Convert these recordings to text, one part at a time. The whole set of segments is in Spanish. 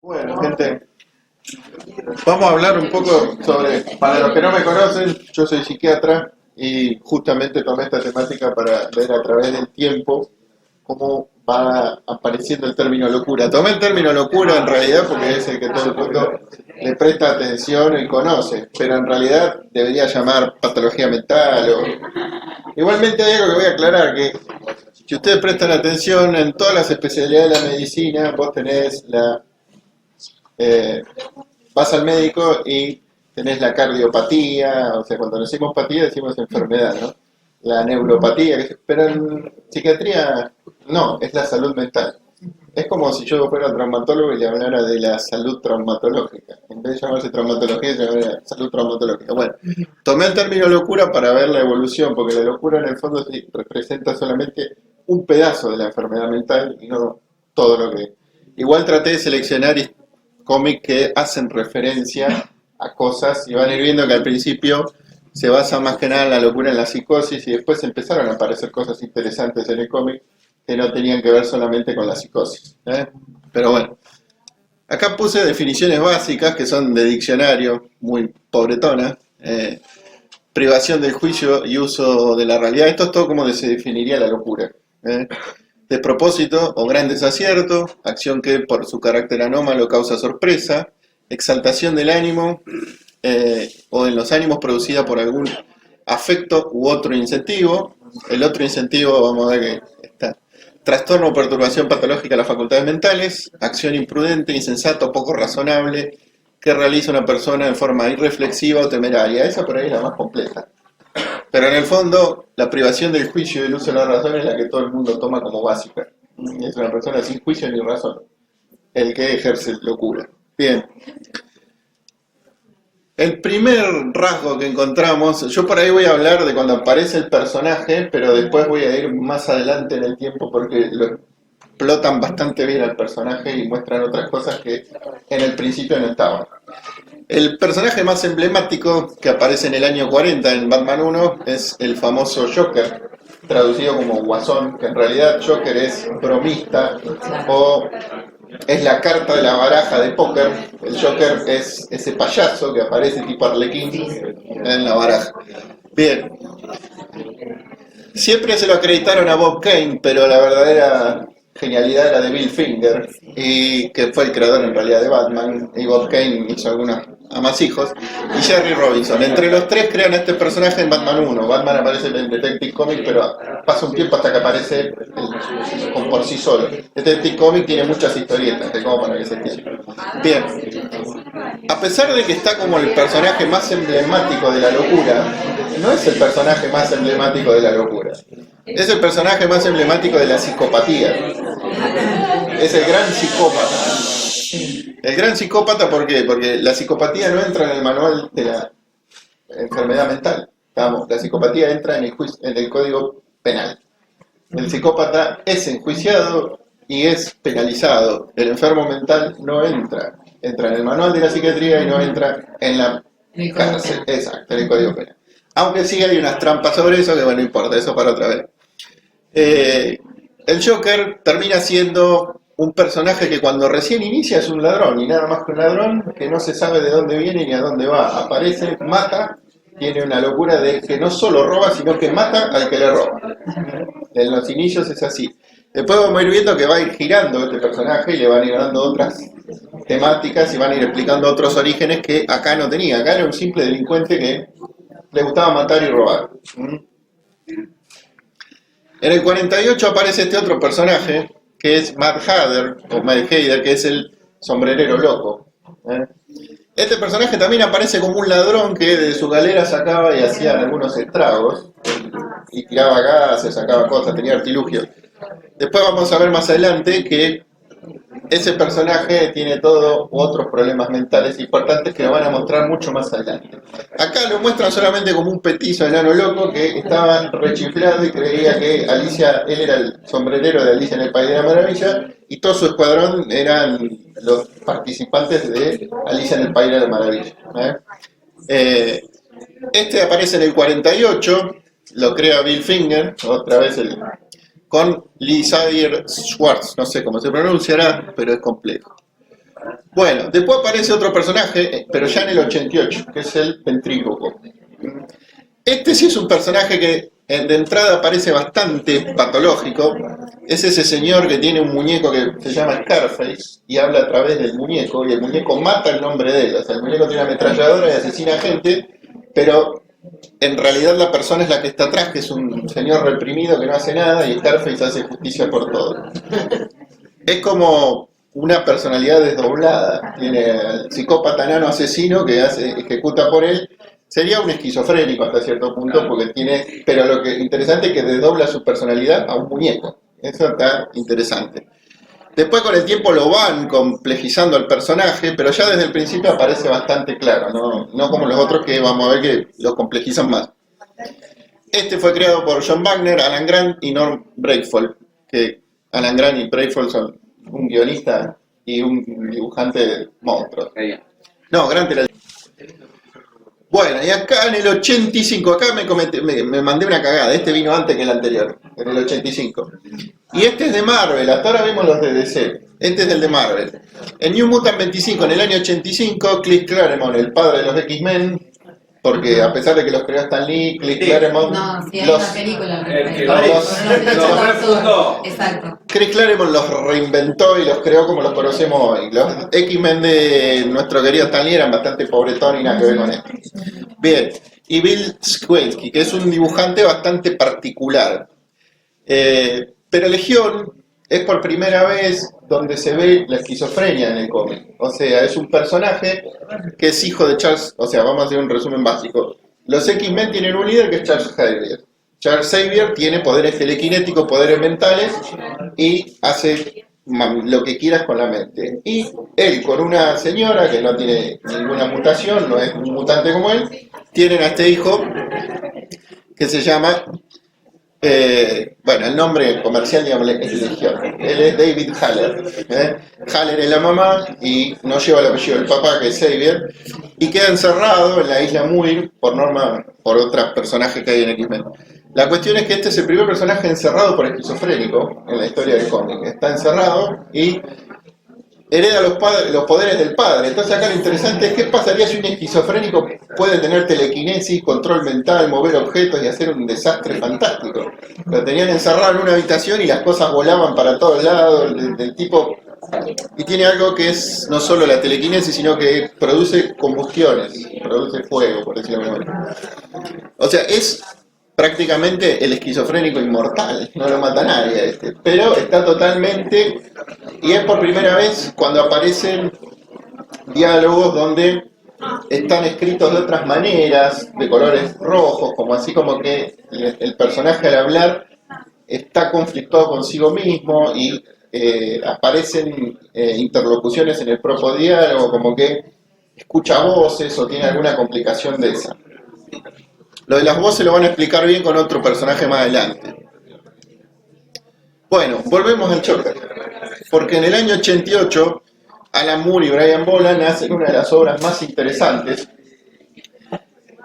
Bueno, gente, vamos a hablar un poco sobre, para los que no me conocen, yo soy psiquiatra y justamente tomé esta temática para ver a través del tiempo cómo va apareciendo el término locura. Tomé el término locura en realidad porque es el que todo el mundo le presta atención y conoce, pero en realidad debería llamar patología mental o... Igualmente hay algo que voy a aclarar, que si ustedes prestan atención en todas las especialidades de la medicina, vos tenés la... vas al médico y tenés la cardiopatía, o sea, cuando decimos patía decimos enfermedad, ¿no? La neuropatía, pero en psiquiatría no, es la salud mental. Es como si yo fuera traumatólogo y le hablara de la salud traumatológica. En vez de llamarse traumatología, se llamaría salud traumatológica. Bueno, tomé el término locura para ver la evolución, porque la locura en el fondo sí representa solamente un pedazo de la enfermedad mental y no todo lo que... Igual traté de seleccionar cómics que hacen referencia a cosas y van a ir viendo que al principio se basa más que nada en la locura, en la psicosis, y después empezaron a aparecer cosas interesantes en el cómic que no tenían que ver solamente con la psicosis, ¿eh? Pero bueno, acá puse definiciones básicas que son de diccionario, muy pobretonas. Privación del juicio y uso de la realidad. Esto es todo como se definiría la locura, ¿eh? Despropósito o gran desacierto, acción que por su carácter anómalo causa sorpresa, exaltación del ánimo o en los ánimos producida por algún afecto u otro incentivo. El otro incentivo, vamos a ver que está. Trastorno o perturbación patológica de las facultades mentales, acción imprudente, insensato o poco razonable que realiza una persona en forma irreflexiva o temeraria. Esa por ahí es la más completa. Pero en el fondo, la privación del juicio y el uso de la razón es la que todo el mundo toma como básica. Es una persona sin juicio ni razón el que ejerce locura. Bien. El primer rasgo que encontramos, yo por ahí voy a hablar de cuando aparece el personaje, pero después voy a ir más adelante en el tiempo porque lo explotan bastante bien al personaje y muestran otras cosas que en el principio no estaban. El personaje más emblemático que aparece en el año 40 en Batman 1 es el famoso Joker, traducido como Guasón, que en realidad Joker es bromista o es la carta de la baraja de póker. El Joker es ese payaso que aparece tipo Arlequín en la baraja. Bien. Siempre se lo acreditaron a Bob Kane, pero la verdadera genialidad era de Bill Finger, y que fue el creador en realidad de Batman, y Bob Kane hizo algunos amasijos, y Jerry Robinson. Entre los tres crean este personaje en Batman 1. Batman aparece en Detective Comics, pero pasa un tiempo hasta que aparece por sí solo. Detective Comics tiene muchas historietas, de como para que se entienda. Bien, a pesar de que está como el personaje más emblemático de la locura, no es el personaje más emblemático de la locura. Es el personaje más emblemático de la psicopatía. Es el gran psicópata. El gran psicópata, ¿por qué? Porque la psicopatía no entra en el manual de la enfermedad mental. Vamos, la psicopatía entra en el código penal. El psicópata es enjuiciado y es penalizado. El enfermo mental no entra. Entra en el manual de la psiquiatría y no entra en la cárcel. Exacto, en el código penal. Aunque sí hay unas trampas sobre eso, que bueno, no importa, eso para otra vez. El Joker termina siendo un personaje que cuando recién inicia es un ladrón, y nada más que un ladrón que no se sabe de dónde viene ni a dónde va. Aparece, mata, tiene una locura de que no solo roba, sino que mata al que le roba. En los inicios es así. Después vamos a ir viendo que va a ir girando este personaje y le van a ir dando otras temáticas y van a ir explicando otros orígenes que acá no tenía. Acá era un simple delincuente que le gustaba matar y robar. En el 48 aparece este otro personaje, que es Mad Hatter, o Mad Hatter, que es el sombrerero loco. Este personaje también aparece como un ladrón que de su galera sacaba y hacía algunos estragos, y tiraba gases, sacaba cosas, tenía artilugios. Después vamos a ver más adelante que ese personaje tiene todo otros problemas mentales importantes que lo van a mostrar mucho más adelante. Acá lo muestran solamente como un petizo enano loco que estaba rechiflado y creía que Alicia, él era el sombrerero de Alicia en el País de la Maravilla y todo su escuadrón eran los participantes de Alicia en el País de la Maravilla. Este aparece en el 48, lo crea Bill Finger, otra vez con Lee Xavier Schwartz, no sé cómo se pronunciará, pero es complejo. Bueno, después aparece otro personaje, pero ya en el 88, que es el ventríloco. Este sí es un personaje que de entrada parece bastante patológico. Es ese señor que tiene un muñeco que se llama Scarface y habla a través del muñeco, y el muñeco mata el nombre de él. O sea, el muñeco tiene una ametralladora y asesina gente, pero en realidad la persona es la que está atrás, que es un señor reprimido que no hace nada, y Scarface hace justicia por todo. Es como una personalidad desdoblada. Tiene al psicópata enano asesino que ejecuta por él. Sería un esquizofrénico hasta cierto punto, porque tiene, pero lo que interesante es que desdobla su personalidad a un muñeco. Eso está interesante. Después con el tiempo lo van complejizando al personaje, pero ya desde el principio aparece bastante claro, no como los otros que vamos a ver que los complejizan más. Este fue creado por John Wagner, Alan Grant y Norm Breyfogle, que Alan Grant y Breyfogle son un guionista y un dibujante de monstruos. No, Grant era... Bueno, y acá en el 85, acá me mandé una cagada, este vino antes que el anterior, en el 85. Y este es de Marvel, hasta ahora vimos los de DC, este es el de Marvel. En New Mutant 25, en el año 85, Chris Claremont, el padre de los X-Men, porque a pesar de que los creó Stan Lee, Chris Claremont... No, sí hay los, una película al respecto. Exacto. Chris Claremont los reinventó y los creó como los conocemos hoy. Los X-Men de nuestro querido Stan Lee eran bastante pobretón y nada que ver con esto. Bien, y Bill Skwinsky, que es un dibujante bastante particular. Pero Legión es por primera vez donde se ve la esquizofrenia en el cómic. O sea, es un personaje que es hijo de Charles... O sea, vamos a hacer un resumen básico. Los X-Men tienen un líder que es Charles Xavier. Charles Xavier tiene poderes telequinéticos, poderes mentales, y hace lo que quieras con la mente. Y él con una señora que no tiene ninguna mutación, no es un mutante como él, tienen a este hijo que se llama... bueno, el nombre comercial, digamos, es Legión. Él es David Haller. Haller es la mamá y no lleva el apellido del papá, que es Xavier, y queda encerrado en la isla Muir por otros personajes que hay en X-Men. La cuestión es que este es el primer personaje encerrado por esquizofrénico en la historia del cómic. Está encerrado y hereda los poderes del padre. Entonces acá lo interesante es qué pasaría si un esquizofrénico puede tener telequinesis, control mental, mover objetos y hacer un desastre fantástico. Lo tenían encerrado en una habitación y las cosas volaban para todos lados, del tipo... Y tiene algo que es no solo la telequinesis, sino que produce combustiones, produce fuego, por decirlo de alguna manera. O sea, es prácticamente el esquizofrénico inmortal, no lo mata nadie pero está totalmente... Y es por primera vez cuando aparecen diálogos donde están escritos de otras maneras, de colores rojos, como así como que el personaje al hablar está conflictuado consigo mismo y aparecen interlocuciones en el propio diálogo, como que escucha voces o tiene alguna complicación de esa. Lo de las voces lo van a explicar bien con otro personaje más adelante. Bueno, volvemos al Joker, porque en el año 88 Alan Moore y Brian Boland hacen una de las obras más interesantes,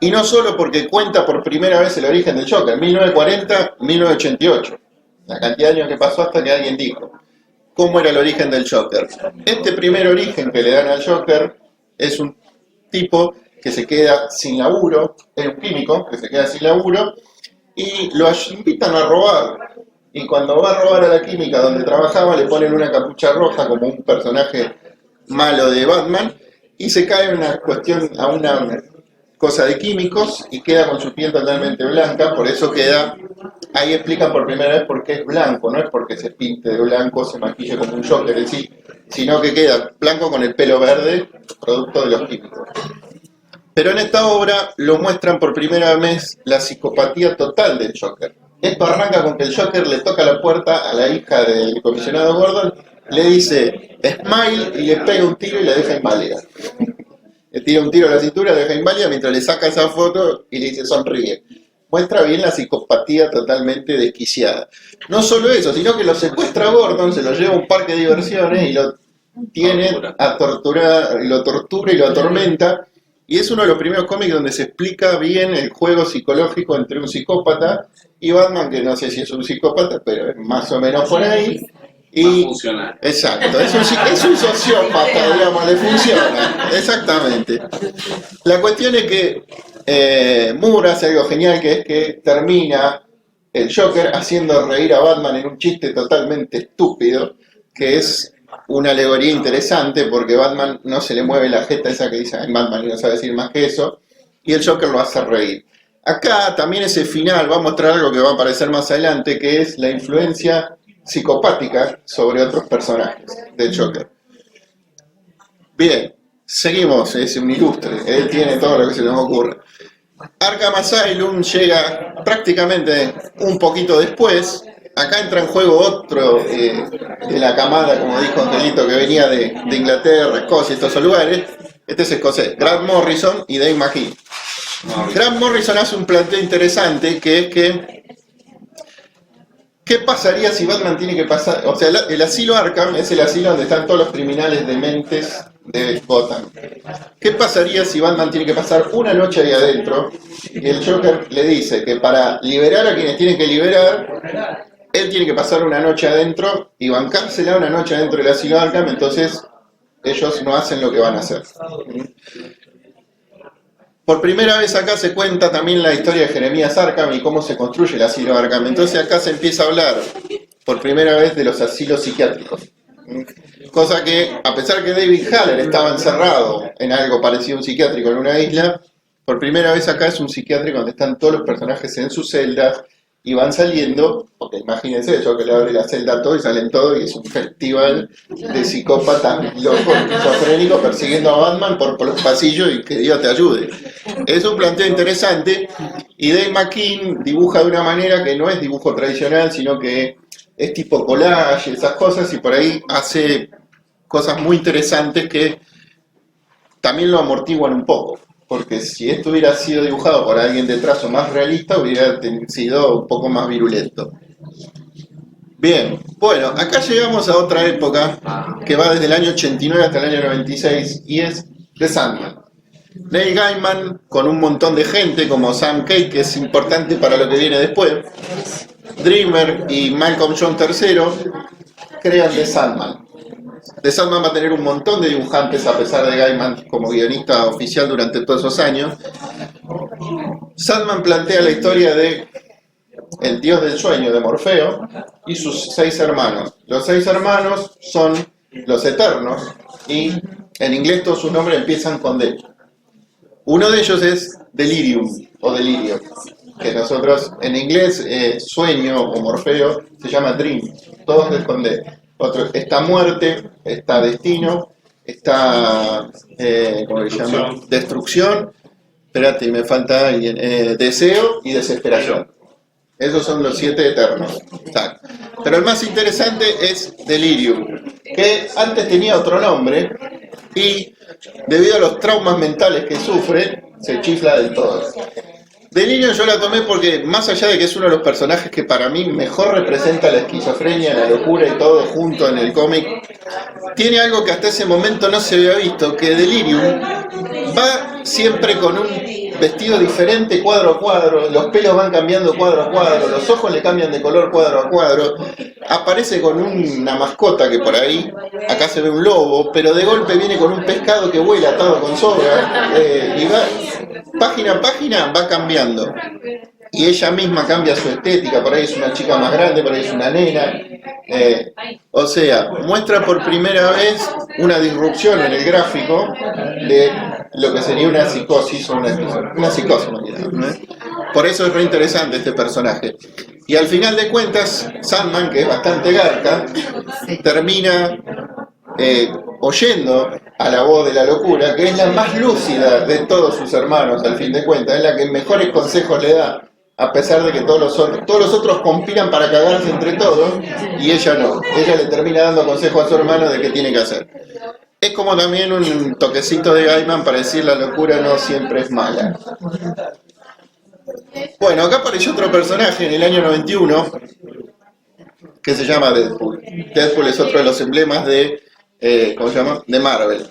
y no solo porque cuenta por primera vez el origen del Joker, 1940-1988, la cantidad de años que pasó hasta que alguien dijo cómo era el origen del Joker. Este primer origen que le dan al Joker es un tipo que se queda sin laburo, es un químico que se queda sin laburo, y lo invitan a robar. Y cuando va a robar a la química donde trabajaba, le ponen una capucha roja como un personaje malo de Batman, y se cae una cuestión a una cosa de químicos y queda con su piel totalmente blanca. Por eso queda, ahí explican por primera vez por qué es blanco, no es porque se pinte de blanco, se maquille como un Joker en sí, sino que queda blanco con el pelo verde, producto de los químicos. Pero en esta obra lo muestran por primera vez la psicopatía total del Joker. Esto arranca con que el Joker le toca la puerta a la hija del comisionado Gordon le dice Smile y le pega un tiro y la deja inválida. Le tira un tiro a la cintura, la deja inválida mientras le saca esa foto y le dice sonríe. Muestra bien la psicopatía totalmente desquiciada. No solo eso, sino que lo secuestra a Gordon, se lo lleva a un parque de diversiones y lo tiene a torturar, lo tortura y lo atormenta. Y es uno de los primeros cómics donde se explica bien el juego psicológico entre un psicópata y Batman, que no sé si es un psicópata, pero es más o menos por ahí. Y, exacto, es un sociópata, digamos, le funciona, exactamente. La cuestión es que Moore hace algo genial, que es que termina el Joker haciendo reír a Batman en un chiste totalmente estúpido, que es una alegoría interesante, porque Batman no se le mueve la jeta esa que dice, ay, Batman, y no sabe decir más que eso, y el Joker lo hace reír. Acá también ese final va a mostrar algo que va a aparecer más adelante, que es la influencia psicopática sobre otros personajes del Joker. Bien, seguimos, es un ilustre, él tiene todo lo que se nos ocurre. Arkham Asylum llega prácticamente un poquito después. Acá entra en juego otro de la camada, como dijo Angelito, que venía de Inglaterra, Escocia, estos lugares. Este es escocés, Grant Morrison y Dave McKean. Grant Morrison hace un planteo interesante, que es que ¿qué pasaría si Batman tiene que pasar? O sea, el asilo Arkham es el asilo donde están todos los criminales dementes de Gotham. ¿Qué pasaría si Batman tiene que pasar una noche ahí adentro? Y el Joker le dice que para liberar a quienes tienen que liberar, él tiene que pasar una noche adentro y bancársela una noche adentro del asilo Arkham, entonces ellos no hacen lo que van a hacer. Por primera vez acá se cuenta también la historia de Jeremías Arkham y cómo se construye el asilo Arkham. Entonces acá se empieza a hablar por primera vez de los asilos psiquiátricos. Cosa que, a pesar que David Haller estaba encerrado en algo parecido a un psiquiátrico en una isla, por primera vez acá es un psiquiátrico donde están todos los personajes en sus celdas y van saliendo, porque imagínense, yo que le abre la celda a todo y salen todos y es un festival de psicópatas locos, esquizofrénicos persiguiendo a Batman por los pasillos y que Dios te ayude. Es un planteo interesante y Dave McKean dibuja de una manera que no es dibujo tradicional, sino que es tipo collage, esas cosas, y por ahí hace cosas muy interesantes que también lo amortiguan un poco. Porque si esto hubiera sido dibujado por alguien de trazo más realista, hubiera sido un poco más virulento. Bien, bueno, acá llegamos a otra época que va desde el año 89 hasta el año 96 y es The Sandman. Neil Gaiman, con un montón de gente como Sam Cade, que es importante para lo que viene después, Dreamer y Malcolm Young III, crean The Sandman. The Sandman va a tener un montón de dibujantes a pesar de Gaiman como guionista oficial durante todos esos años. Sandman plantea la historia de el dios del sueño de Morfeo y sus 6 hermanos. Los 6 hermanos son los Eternos y en inglés todos sus nombres empiezan con D. Uno de ellos es Delirium o Delirio, que nosotros en inglés sueño o Morfeo se llama Dream, todos es con D. Otro, está muerte, está destino, está, ¿cómo se llama? Destrucción, espérate, me falta alguien, deseo y desesperación. Esos son los 7 eternos. Pero el más interesante es Delirium, que antes tenía otro nombre y debido a los traumas mentales que sufre, se chifla del todo. Delirium yo la tomé porque, más allá de que es uno de los personajes que para mí mejor representa la esquizofrenia, la locura y todo junto en el cómic, tiene algo que hasta ese momento no se había visto, que Delirium va siempre con un vestido diferente cuadro a cuadro, los pelos van cambiando cuadro a cuadro, los ojos le cambian de color cuadro a cuadro, aparece con una mascota que por ahí, acá se ve un lobo, pero de golpe viene con un pescado que vuela atado con soga, y va, página a página va cambiando. Y ella misma cambia su estética, por ahí es una chica más grande, por ahí es una nena. O sea, muestra por primera vez una disrupción en el gráfico de lo que sería una psicosis o una psicosis, ¿no? Por eso es re interesante este personaje. Y al final de cuentas, Sandman, que es bastante garca, termina oyendo a la voz de la locura, que es la más lúcida de todos sus hermanos, al fin de cuentas, es la que mejores consejos le da. a pesar de que todos los otros conspiran para cagarse entre todos, y ella no. Ella le termina dando consejo a su hermano de qué tiene que hacer. Es como también un toquecito de Gaiman para decir la locura no siempre es mala. Bueno, acá apareció otro personaje en el año 91 que se llama Deadpool. Deadpool es otro de los emblemas de, ¿cómo se llama? De Marvel.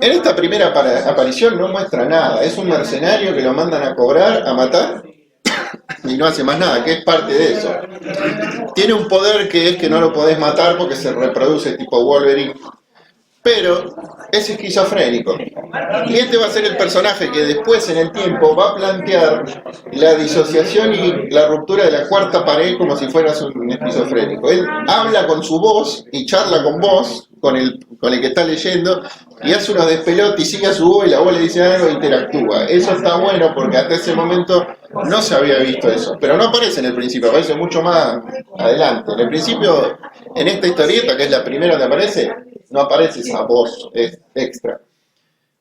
En esta primera aparición no muestra nada. Es un mercenario que lo mandan a cobrar, a matar, y no hace más nada, que es parte de eso. Tiene un poder que es que no lo podés matar porque se reproduce tipo Wolverine, pero es esquizofrénico. Y este va a ser el personaje que después en el tiempo va a plantear la disociación y la ruptura de la cuarta pared como si fueras un esquizofrénico. Él habla con su voz y charla con vos, con el que está leyendo, y hace unos despelotes y sigue a su voz y la voz le dice algo e interactúa. Eso está bueno porque hasta ese momento no se había visto eso. Pero no aparece en el principio, aparece mucho más adelante. En el principio, en esta historieta, que es la primera donde aparece, no aparece esa voz extra.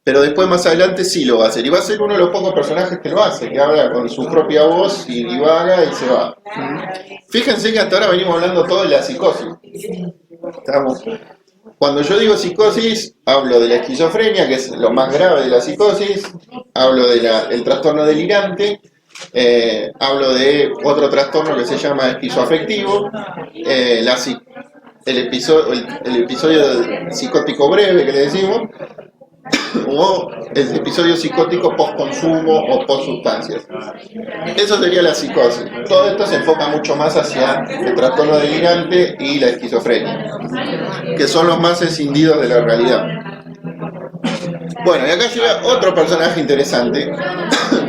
Pero después más adelante sí lo va a hacer. Y va a ser uno de los pocos personajes que lo hace, que habla con su propia voz y divaga y se va. Fíjense que hasta ahora venimos hablando todo de la psicosis. Cuando yo digo psicosis, hablo de la esquizofrenia, que es lo más grave de la psicosis. Hablo del trastorno delirante. Hablo de otro trastorno que se llama esquizoafectivo. El episodio psicótico breve que le decimos, o el episodio psicótico post-consumo o post-sustancias. Eso sería la psicosis. Todo esto se enfoca mucho más hacia el trastorno delirante y la esquizofrenia, que son los más escindidos de la realidad. Bueno, y acá llega otro personaje interesante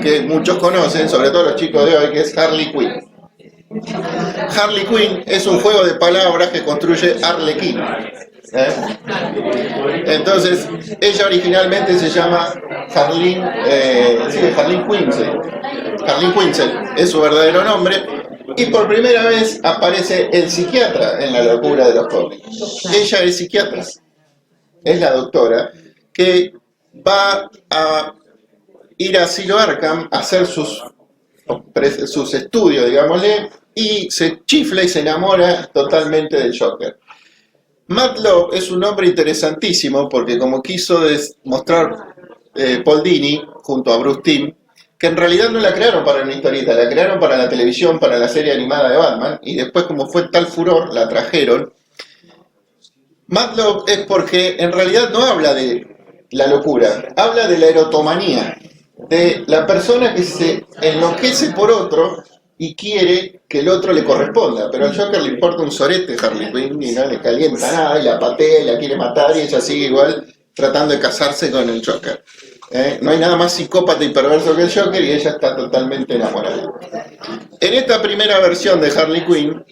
que muchos conocen, sobre todo los chicos de hoy, que es Harley Quinn. Harley Quinn es un juego de palabras que construye Arlequín. Entonces, ella originalmente se llama Harleen Quinzel. Harleen Quinzel es su verdadero nombre. Y por primera vez aparece el psiquiatra en la locura de los cómics. Ella es psiquiatra. Es la doctora que va a ir a Asilo Arkham a hacer sus estudios, digámosle, y se chifla y se enamora totalmente del Joker. Matt Love es un hombre interesantísimo porque, como quiso mostrar Paul Dini junto a Bruce Timm, que en realidad no la crearon para una historieta, la crearon para la televisión, para la serie animada de Batman, y después, como fue tal furor, la trajeron. Matt Love es porque en realidad no habla de la locura, habla de la erotomanía, de la persona que se enloquece por otro y quiere que el otro le corresponda, pero al Joker le importa un sorete Harley Quinn y no le calienta nada y la patea y la quiere matar y ella sigue igual tratando de casarse con el Joker. No hay nada más psicópata y perverso que el Joker y ella está totalmente enamorada. En esta primera versión de Harley Quinn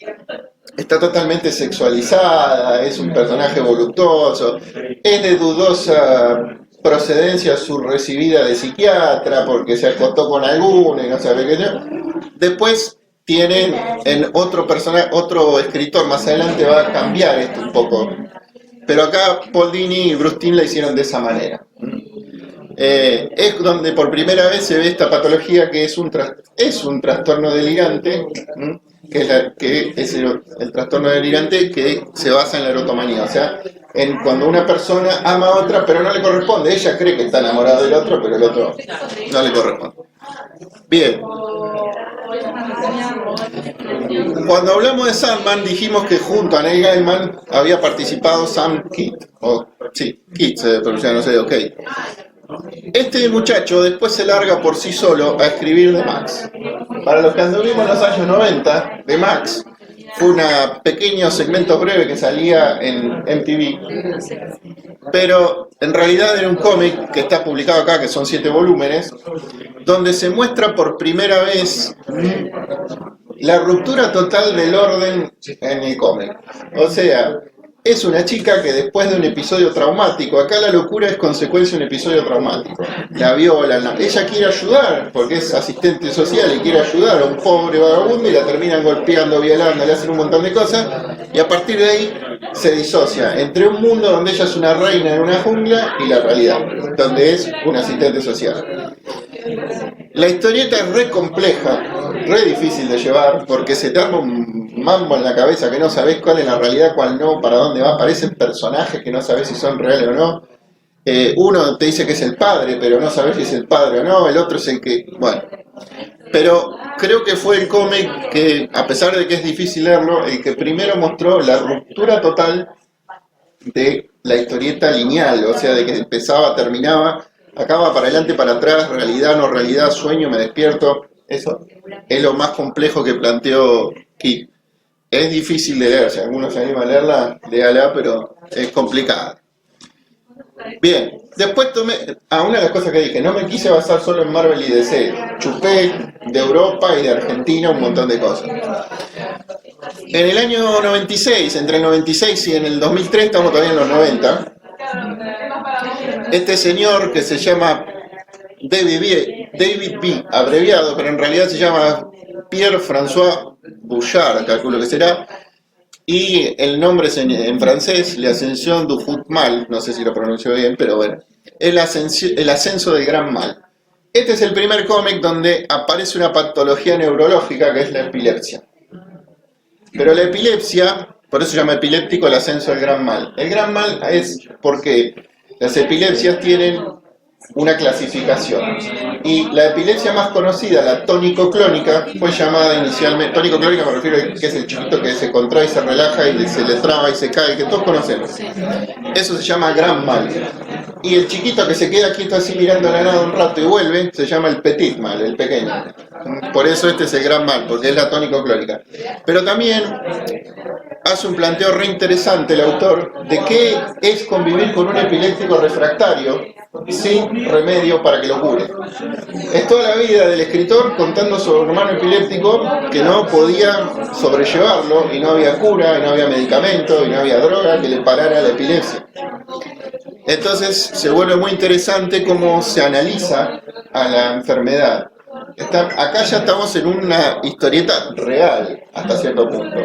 está totalmente sexualizada, es un personaje voluptuoso, es de dudosa procedencia su recibida de psiquiatra porque se acostó con alguno y no sabe qué yo. Después tienen en otro escritor más adelante va a cambiar esto un poco, pero acá Paul Dini y Bruce Timm la hicieron de esa manera. Es donde por primera vez se ve esta patología que es un trastorno delirante, que es el trastorno delirante que se basa en la erotomanía, o sea, en cuando una persona ama a otra pero no le corresponde, ella cree que está enamorada del otro pero el otro no le corresponde. Bien. Cuando hablamos de Sandman dijimos que junto a Neil Gaiman había participado Sam Kidd, Kidd se pronuncia, no sé, ok. Este muchacho después se larga por sí solo a escribir The Max. Para los que anduvimos en los años 90, The Max fue un pequeño segmento breve que salía en MTV, pero en realidad era un cómic que está publicado acá, que son 7 volúmenes, donde se muestra por primera vez la ruptura total del orden en el cómic. O sea, es una chica que después de un episodio traumático, acá la locura es consecuencia de un episodio traumático, la violan, ella quiere ayudar, porque es asistente social y quiere ayudar a un pobre vagabundo y la terminan golpeando, violando, le hacen un montón de cosas, y a partir de ahí se disocia entre un mundo donde ella es una reina en una jungla y la realidad, donde es un asistente social. La historieta es re compleja, re difícil de llevar porque se te arma un mambo en la cabeza que no sabés cuál es la realidad, cuál no, para dónde va. Aparecen personajes que no sabés si son reales o no. Uno te dice que es el padre, pero no sabés si es el padre o no. El otro es el que... Bueno. Pero creo que fue el cómic que, a pesar de que es difícil leerlo, el que primero mostró la ruptura total de la historieta lineal, o sea, de que empezaba, terminaba, acaba para adelante, para atrás, realidad, no realidad, sueño, me despierto. Eso es lo más complejo que planteó Kid. Es difícil de leer, si alguno se anima a leerla, léala, pero es complicada. Bien, después tomé, una de las cosas que dije, no me quise basar solo en Marvel y DC, chupé de Europa y de Argentina un montón de cosas. En el año 96, entre el 96 y en el 2003, estamos todavía en los 90, este señor que se llama David B., abreviado, pero en realidad se llama Pierre-François Bouchard, calculo que será, y el nombre es en francés, L'Ascension du Fut Mal, no sé si lo pronuncio bien, pero bueno, el ascenso del gran mal. Este es el primer cómic donde aparece una patología neurológica que es la epilepsia. Pero la epilepsia, por eso se llama epiléptico el ascenso del gran mal. El gran mal es porque las epilepsias tienen una clasificación. Y la epilepsia más conocida, la tónico-clónica, fue llamada inicialmente, tónico-clónica me refiero a que es el chiquito que se contrae y se relaja y se le traba y se cae, que todos conocemos. Eso se llama gran mal. Y el chiquito que se queda quieto así mirando a la nada un rato y vuelve, se llama el petit mal, el pequeño. Por eso este es el gran mal, porque es la tónico-clónica. Pero también hace un planteo re interesante el autor de qué es convivir con un epiléptico refractario sin remedio para que lo cure. Es toda la vida del escritor contando sobre un hermano epiléptico que no podía sobrellevarlo y no había cura, y no había medicamento, y no había droga que le parara la epilepsia. Entonces se vuelve muy interesante cómo se analiza a la enfermedad. Acá ya estamos en una historieta real, hasta cierto punto.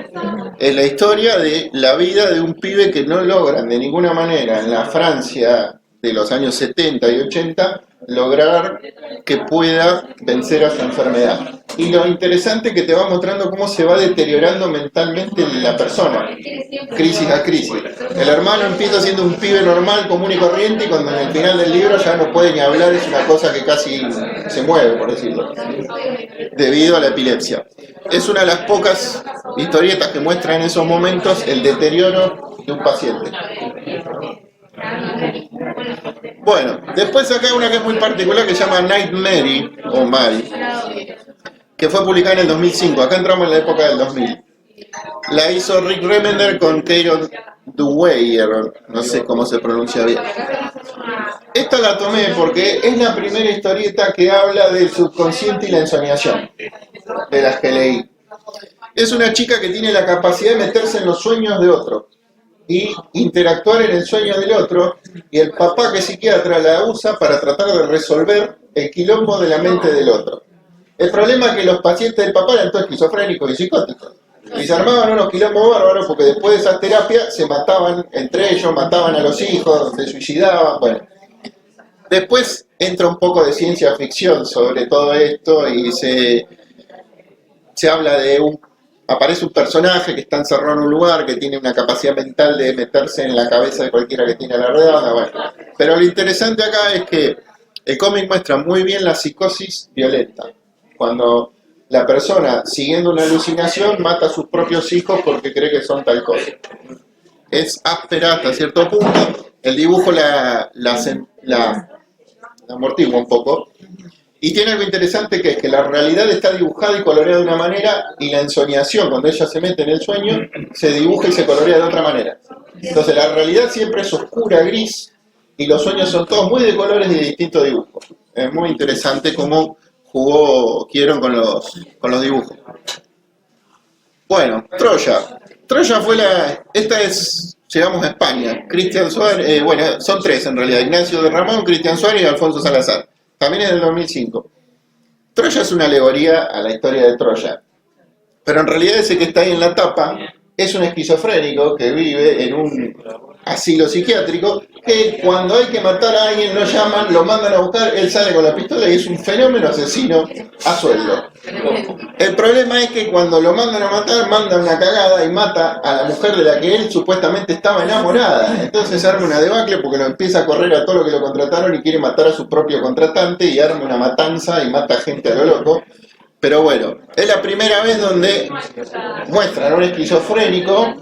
Es la historia de la vida de un pibe que no logran de ninguna manera en la Francia de los años 70 y 80 lograr que pueda vencer a su enfermedad. Y lo interesante es que te va mostrando cómo se va deteriorando mentalmente la persona, crisis a crisis. El hermano empieza siendo un pibe normal, común y corriente, y cuando en el final del libro ya no puede ni hablar, es una cosa que casi se mueve, por decirlo, debido a la epilepsia. Es una de las pocas historietas que muestran en esos momentos el deterioro de un paciente. Bueno, después acá hay una que es muy particular que se llama Night Mary, o Mary, que fue publicada en el 2005, acá entramos en la época del 2000. La hizo Rick Remender con Carol Dwyer, no sé cómo se pronuncia bien. Esta la tomé porque es la primera historieta que habla del subconsciente y la ensoñación, de las que leí. Es una chica que tiene la capacidad de meterse en los sueños de otro y interactuar en el sueño del otro, y el papá que es psiquiatra la usa para tratar de resolver el quilombo de la mente del otro. El problema es que los pacientes del papá eran todos esquizofrénicos y psicóticos, y se armaban unos quilombos bárbaros porque después de esa terapia se mataban entre ellos, mataban a los hijos, se suicidaban, bueno. Después entra un poco de ciencia ficción sobre todo esto y se habla de aparece un personaje que está encerrado en un lugar, que tiene una capacidad mental de meterse en la cabeza de cualquiera que tiene la redonda, bueno. Pero lo interesante acá es que el cómic muestra muy bien la psicosis violenta. Cuando la persona, siguiendo una alucinación, mata a sus propios hijos porque cree que son tal cosa. Es áspera hasta cierto punto, el dibujo la amortigua un poco. Y tiene algo interesante que es que la realidad está dibujada y coloreada de una manera y la ensoñación, cuando ella se mete en el sueño, se dibuja y se colorea de otra manera. Entonces la realidad siempre es oscura, gris, y los sueños son todos muy de colores y de distintos dibujos. Es muy interesante cómo jugó Kieron con los dibujos. Bueno, Troya. Troya fue esta es, llegamos a España. Cristian Suárez, bueno, son tres en realidad. Ignacio de Ramón, Cristian Suárez y Alfonso Salazar. También es del 2005. Troya es una alegoría a la historia de Troya. Pero en realidad ese que está ahí en la tapa es un esquizofrénico que vive en un asilo psiquiátrico que cuando hay que matar a alguien lo llaman, lo mandan a buscar, él sale con la pistola y es un fenómeno asesino a sueldo. El problema es que cuando lo mandan a matar, manda una cagada y mata a la mujer de la que él supuestamente estaba enamorada. Entonces arma una debacle porque lo empieza a correr a todo lo que lo contrataron y quiere matar a su propio contratante y arma una matanza y mata gente a lo loco. Pero bueno, es la primera vez donde muestran a un esquizofrénico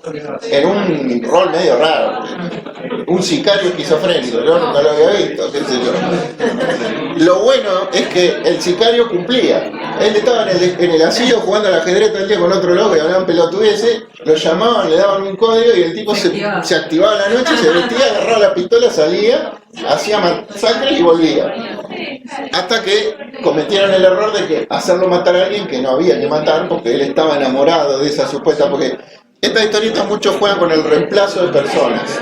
en un rol medio raro. Un sicario esquizofrénico, yo no lo había visto, qué sé yo. Lo bueno es que el sicario cumplía. Él estaba en el asilo jugando al ajedrez todo el día con otro loco y hablaban pelotudeces, lo llamaban, le daban un código y el tipo se activaba en la noche, se vestía, agarraba la pistola, salía, hacía masacre y volvía. Hasta que cometieron el error de que hacerlo matar a alguien que no había que matar porque él estaba enamorado de esa supuesta, porque estas historietas muchos juegan con el reemplazo de personas.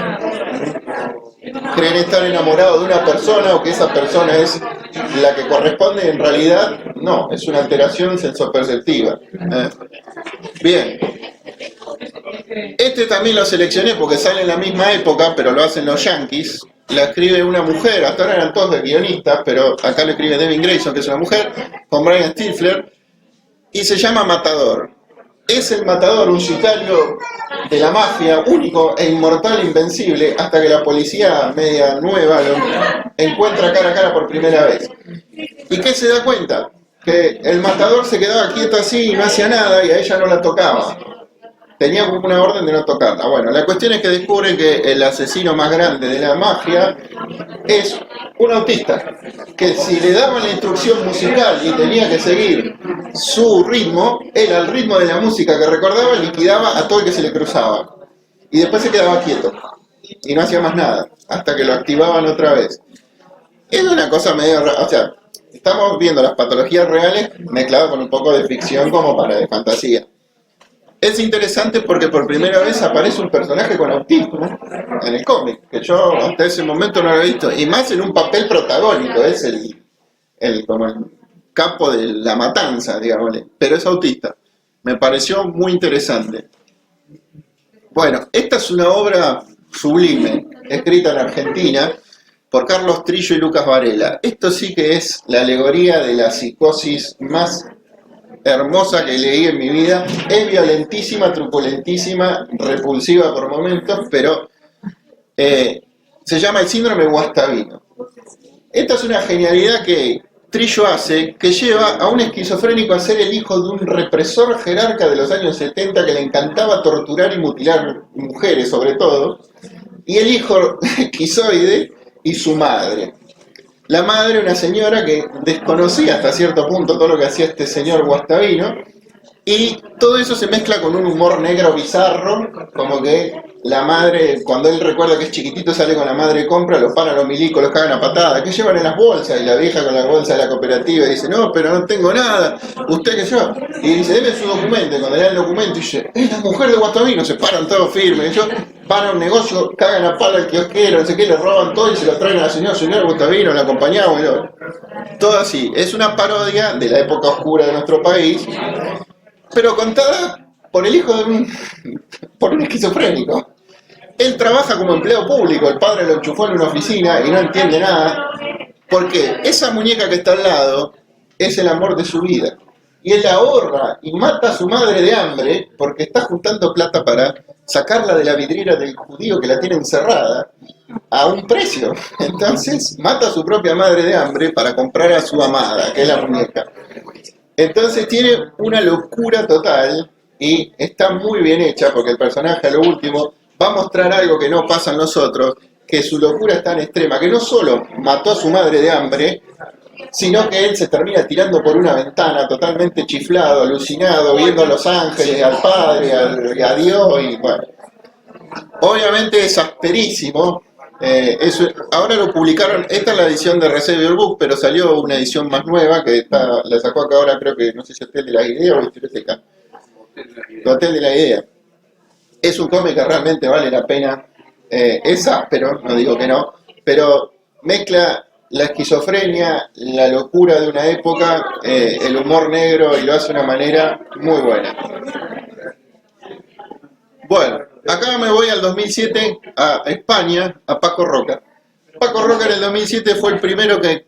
Creen estar enamorados de una persona o que esa persona es la que corresponde, en realidad no, es una alteración sensoperceptiva. Bien. Este también lo seleccioné porque sale en la misma época, pero lo hacen los Yankees. La escribe una mujer, hasta ahora eran todos de guionistas, pero acá lo escribe Devin Grayson, que es una mujer, con Brian Stifler, y se llama Matador. Es el matador, un sicario de la mafia, único e inmortal, invencible, hasta que la policía media nueva lo encuentra cara a cara por primera vez. ¿Y qué se da cuenta? Que el matador se quedaba quieto así y no hacía nada y a ella no la tocaba. Tenía como una orden de no tocarla. Bueno, la cuestión es que descubre que el asesino más grande de la mafia es un autista, que si le daban la instrucción musical y tenía que seguir su ritmo, él al ritmo de la música que recordaba liquidaba a todo el que se le cruzaba. Y después se quedaba quieto y no hacía más nada, hasta que lo activaban otra vez. Es una cosa medio rara, o sea, estamos viendo las patologías reales mezcladas con un poco de ficción como para de fantasía. Es interesante porque por primera vez aparece un personaje con autismo en el cómic, que yo hasta ese momento no lo había visto, y más en un papel protagónico, es como el capo de la matanza, digamos, pero es autista. Me pareció muy interesante. Bueno, esta es una obra sublime, escrita en Argentina, por Carlos Trillo y Lucas Varela. Esto sí que es la alegoría de la psicosis más hermosa que leí en mi vida. Es violentísima, truculentísima, repulsiva por momentos, pero se llama el síndrome guastavino. Esta es una genialidad que Trillo hace, que lleva a un esquizofrénico a ser el hijo de un represor jerarca de los años 70 que le encantaba torturar y mutilar mujeres sobre todo, y el hijo esquizoide y su madre. La madre, una señora que desconocía hasta cierto punto todo lo que hacía este señor guastavino, y todo eso se mezcla con un humor negro bizarro, como que la madre, cuando él recuerda que es chiquitito, sale con la madre de compra, los paran los milicos, los cagan a patada, ¿qué llevan en las bolsas? Y la vieja con la bolsa de la cooperativa dice, no, pero no tengo nada, ¿usted qué lleva? Y dice, deme su documento, y cuando le da el documento dice, es la mujer de Guastavino, se paran todos firmes, ellos van a un negocio, cagan a palo al kiosquero, no sé qué, le roban todo y se lo traen a la señora, señor Guastavino, la acompañamos, todo así. Es una parodia de la época oscura de nuestro país, pero contada por el hijo de por un esquizofrénico. Él trabaja como empleado público, el padre lo enchufó en una oficina y no entiende nada, porque esa muñeca que está al lado es el amor de su vida. Y él ahorra y mata a su madre de hambre porque está juntando plata para sacarla de la vidriera del judío que la tiene encerrada a un precio. Entonces mata a su propia madre de hambre para comprar a su amada, que es la muñeca. Entonces tiene una locura total y está muy bien hecha porque el personaje a lo último va a mostrar algo que no pasa en nosotros, que su locura es tan extrema que no solo mató a su madre de hambre, sino que él se termina tirando por una ventana totalmente chiflado, alucinado, viendo a los ángeles, al Padre, a Dios, y bueno. Obviamente es asperísimo. Ahora lo publicaron, esta es la edición de Receiver Book, pero salió una edición más nueva que la sacó acá ahora, creo que no sé si Hotel de la Idea o Biblioteca. Hotel de la Idea. Es un cómic que realmente vale la pena. Es áspero, no digo que no, pero mezcla la esquizofrenia, la locura de una época, el humor negro, y lo hace de una manera muy buena. Bueno, acá me voy al 2007 a España, a Paco Roca. Paco Roca en el 2007 fue el primero que,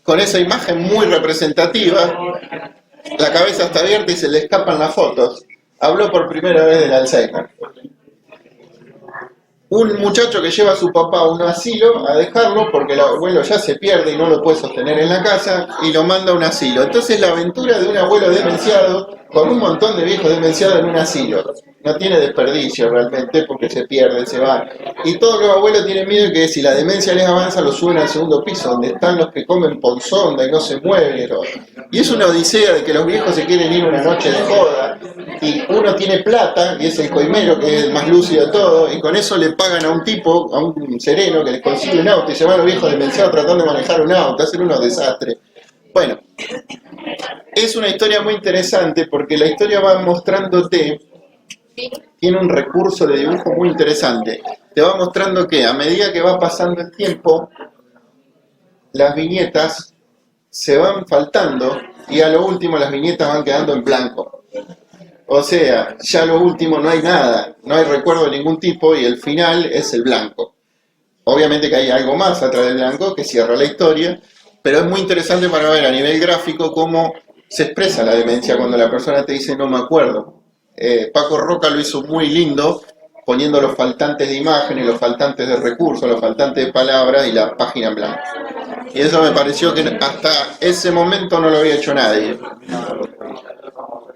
con esa imagen muy representativa, la cabeza está abierta y se le escapan las fotos, habló por primera vez del Alzheimer. Un muchacho que lleva a su papá a un asilo a dejarlo porque el abuelo ya se pierde y no lo puede sostener en la casa y lo manda a un asilo. Entonces la aventura de un abuelo demenciado con un montón de viejos demenciados en un asilo. No tiene desperdicio realmente porque se pierde, se va. Y todos los abuelos tienen miedo de que si la demencia les avanza lo suben al segundo piso, donde están los que comen ponzonda y no se mueven. Y es una odisea de que los viejos se quieren ir una noche de joda y uno tiene plata, y es el coimero que es el más lúcido de todo, y con eso le pagan a un tipo, a un sereno que les consigue un auto y se van los viejos demenciados tratando de manejar un auto, hacen unos desastres. Bueno, es una historia muy interesante porque la historia va mostrándote, tiene un recurso de dibujo muy interesante. Te va mostrando que a medida que va pasando el tiempo, las viñetas se van faltando y a lo último las viñetas van quedando en blanco. O sea, ya a lo último no hay nada, no hay recuerdo de ningún tipo y el final es el blanco. Obviamente que hay algo más atrás del blanco que cierra la historia, pero es muy interesante para ver a nivel gráfico cómo se expresa la demencia cuando la persona te dice no me acuerdo. Paco Roca lo hizo muy lindo, poniendo los faltantes de imágenes, los faltantes de recursos, los faltantes de palabras y la página en blanco. Y eso me pareció que hasta ese momento no lo había hecho nadie.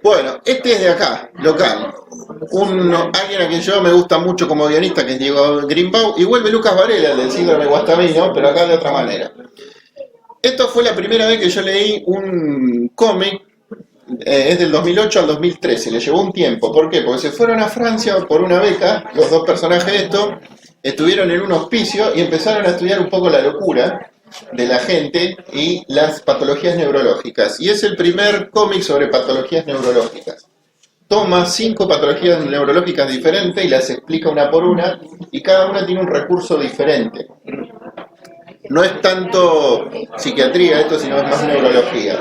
Bueno, este es de acá, local. Alguien a quien yo me gusta mucho como guionista, que es Diego Greenbaum, y vuelve Lucas Varela, del síndrome Guastavino, pero acá de otra manera. Esto fue la primera vez que yo leí un cómic, es del 2008 al 2013, le llevó un tiempo. ¿Por qué? Porque se fueron a Francia por una beca, los dos personajes de esto, estuvieron en un hospicio y empezaron a estudiar un poco la locura de la gente y las patologías neurológicas. Y es el primer cómic sobre patologías neurológicas. Toma 5 patologías neurológicas diferentes y las explica una por una, y cada una tiene un recurso diferente. No es tanto psiquiatría esto, sino es más neurología.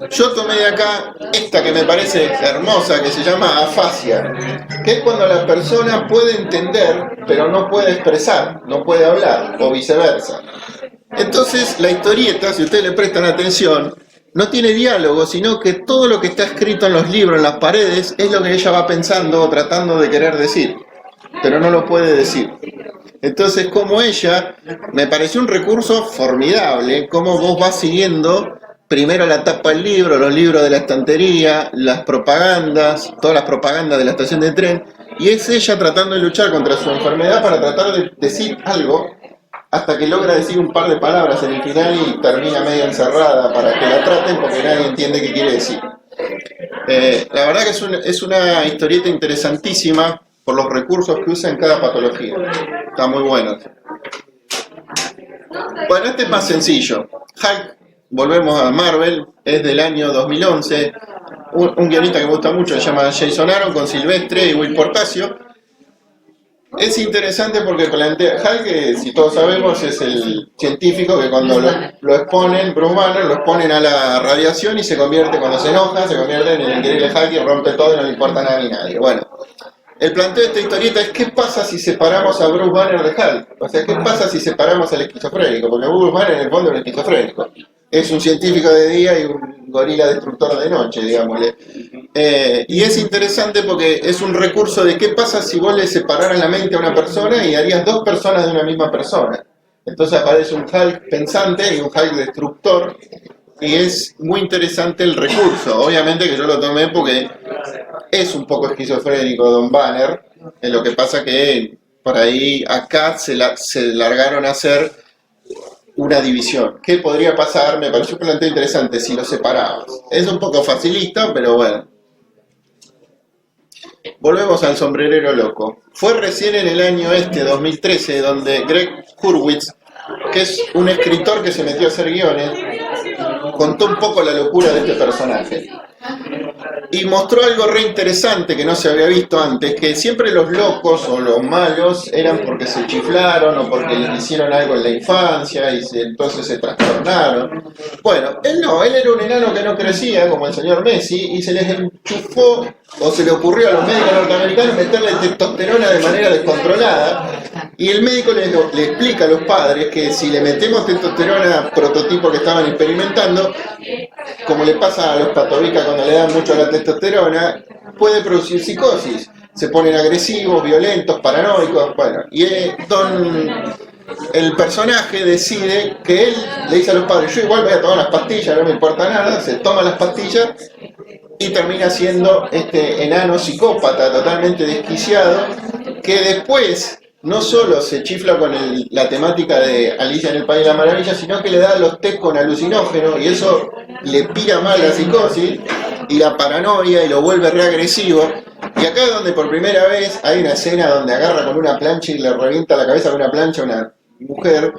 Yo tomé de acá esta que me parece hermosa, que se llama afasia, que es cuando la persona puede entender, pero no puede expresar, no puede hablar, o viceversa. Entonces, la historieta, si ustedes le prestan atención, no tiene diálogo, sino que todo lo que está escrito en los libros, en las paredes, es lo que ella va pensando o tratando de querer decir, pero no lo puede decir. Entonces, como ella, me pareció un recurso formidable, como vos vas siguiendo primero la tapa del libro, los libros de la estantería, las propagandas, todas las propagandas de la estación de tren, y es ella tratando de luchar contra su enfermedad para tratar de decir algo, hasta que logra decir un par de palabras en el final y termina medio encerrada para que la traten porque nadie entiende qué quiere decir. La verdad que es una historieta interesantísima por los recursos que usa en cada patología. Está muy bueno. Bueno, este es más sencillo. Hulk, volvemos a Marvel, es del año 2011. Un guionista que me gusta mucho se llama Jason Aaron, con Silvestre y Will Portacio. Es interesante porque plantea, Hulk, si todos sabemos, es el científico que cuando lo exponen, Bruce Banner, lo exponen a la radiación y se convierte, cuando se enoja, se convierte en el increíble Hulk y rompe todo y no le importa nada ni nadie. Bueno, el planteo de esta historieta es ¿qué pasa si separamos a Bruce Banner de Hulk? O sea, ¿qué pasa si separamos al esquizofrénico? Porque Bruce Banner en el fondo es un esquizofrénico. Es un científico de día y un gorila destructor de noche, digámosle. Y es interesante porque es un recurso de qué pasa si vos le separaras la mente a una persona y harías 2 personas de una misma persona. Entonces aparece un Hulk pensante y un Hulk destructor, y es muy interesante el recurso. Obviamente que yo lo tomé porque es un poco esquizofrénico Don Banner, en lo que pasa que por ahí acá se largaron a hacer una división. ¿Qué podría pasar? Me pareció un planteo interesante si lo separabas. Es un poco facilista, pero bueno. Volvemos al sombrerero loco. Fue recién en el año 2013, donde Greg Hurwitz, que es un escritor que se metió a hacer guiones, contó un poco la locura de este personaje. Y mostró algo re interesante que no se había visto antes, que siempre los locos o los malos eran porque se chiflaron o porque les hicieron algo en la infancia y entonces se trastornaron. Bueno, él no, él era un enano que no crecía, como el señor Messi, y se les enchufó o se le ocurrió a los médicos norteamericanos meterle testosterona de manera descontrolada. Y el médico le explica a los padres que si le metemos testosterona prototipo que estaban experimentando, como le pasa a los patovicas cuando le dan mucho la testosterona, puede producir psicosis. Se ponen agresivos, violentos, paranoicos, bueno. Y el personaje decide que él le dice a los padres, yo igual voy a tomar las pastillas, no me importa nada, se toma las pastillas y termina siendo este enano psicópata totalmente desquiciado, que después no solo se chifla con la temática de Alicia en el País de la Maravilla, sino que le da los test con alucinógeno y eso le pira mal la psicosis y la paranoia y lo vuelve reagresivo. Y acá es donde por primera vez hay una escena donde agarra con una plancha y le revienta la cabeza con una plancha a una mujer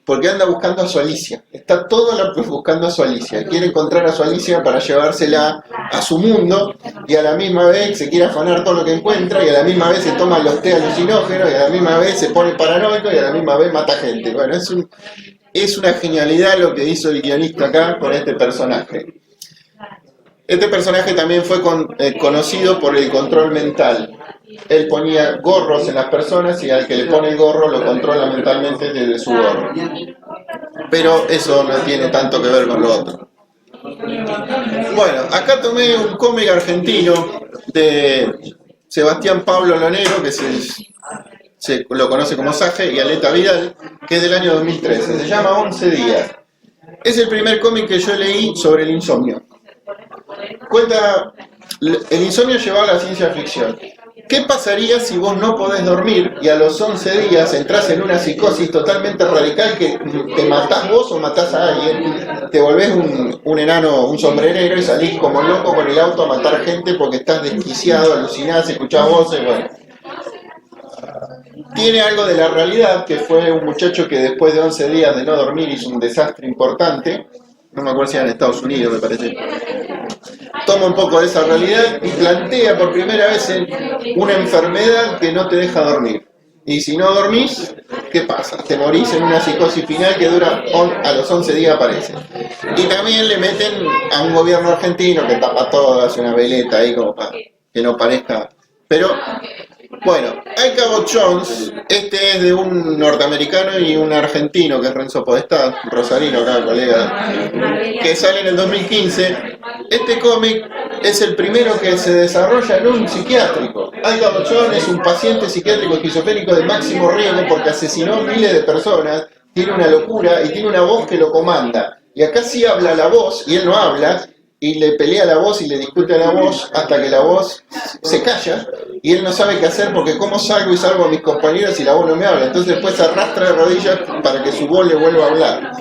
porque anda buscando a su Alicia. Está todo buscando a su Alicia. Quiere encontrar a su Alicia para llevársela a su mundo y a la misma vez se quiere afanar todo lo que encuentra y a la misma vez se toma los té alucinógenos y a la misma vez se pone paranoico y a la misma vez mata gente. Bueno, es una genialidad lo que hizo el guionista acá con este personaje. Este personaje también fue conocido por el control mental. Él ponía gorros en las personas y al que le pone el gorro lo controla mentalmente desde su gorro. Pero eso no tiene tanto que ver con lo otro. Bueno, acá tomé un cómic argentino de Sebastián Pablo Lonero, que se lo conoce como Saje, y Aleta Vidal, que es del año 2013. Se llama 11 días. Es el primer cómic que yo leí sobre el insomnio. Cuenta, el insomnio llevado a la ciencia ficción. ¿Qué pasaría si vos no podés dormir y a los 11 días entrás en una psicosis totalmente radical que te matás vos o matás a alguien? Te volvés un enano, un sombrerero y salís como loco con el auto a matar gente porque estás desquiciado, alucinás, escuchás voces, bueno. Tiene algo de la realidad, que fue un muchacho que después de 11 días de no dormir hizo un desastre importante. No me acuerdo si era en Estados Unidos, me parece. Toma un poco de esa realidad y plantea por primera vez una enfermedad que no te deja dormir. Y si no dormís, ¿qué pasa? Te morís en una psicosis final que dura a los 11 días aparece. Y también le meten a un gobierno argentino que tapa todo, hace una veleta ahí como para que no parezca. Pero, bueno, hay Cabot Jones, este es de un norteamericano y un argentino que es Renzo Podestá, rosarino acá, colega, que sale en el 2015. Este cómic es el primero que se desarrolla en un psiquiátrico. Al Cabot Jones es un paciente psiquiátrico esquizofrénico de máximo riesgo porque asesinó miles de personas, tiene una locura y tiene una voz que lo comanda. Y acá sí habla la voz y él no habla, y le pelea a la voz y le discute a la voz hasta que la voz se calla y él no sabe qué hacer porque cómo salgo y salvo a mis compañeros si la voz no me habla. Entonces después se arrastra de rodillas para que su voz le vuelva a hablar.